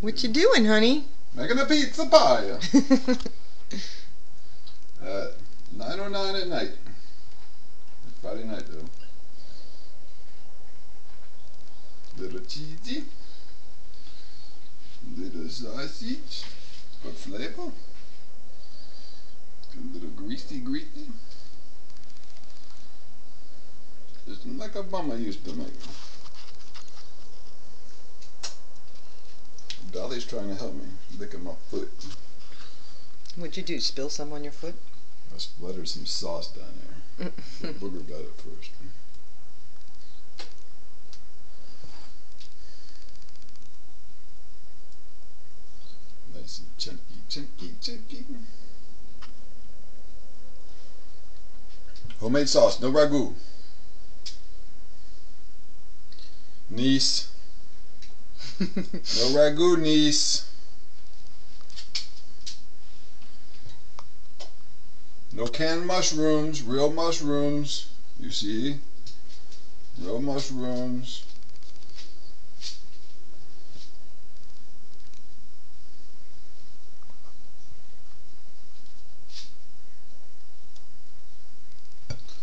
What you doing, honey? Making a pizza pie. 9:09 at night. It's Friday night though. Little cheesy. Little sausage for flavor. A little greasy. Just like a mama used to make. Dolly's trying to help me, licking my foot. What'd you do, spill some on your foot? I splattered some sauce down there. Booger got it first. Nice and chunky. Homemade sauce, no ragu. Niece. No ragu, niece. No canned mushrooms, real mushrooms. You see? Real mushrooms.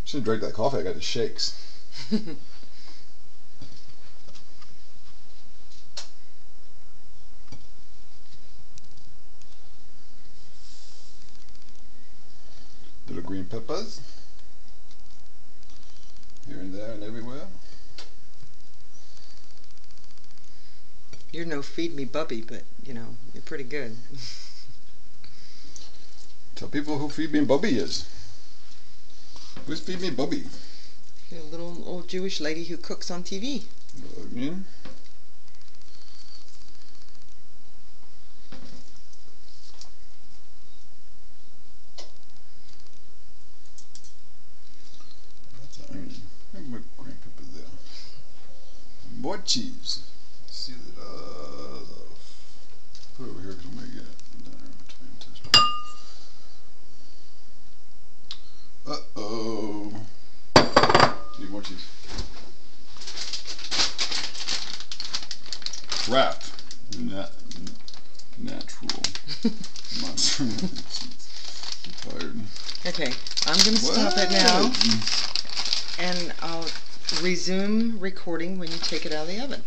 Should've drank that coffee, I got the shakes. Little green peppers here and there and everywhere. You're no feed me bubby, but you know, you're pretty good. Tell people who Feed Me Bubby is. Who's Feed Me Bubby? You're a little old Jewish lady who cooks on TV. You know what I mean? My green pepper there. More cheese. See that? Put it over here because I'm gonna get it. Uh-oh. Need more cheese. Crap. Natural. I'm tired. Okay, I'm gonna stop it now. And I'll resume recording when you take it out of the oven.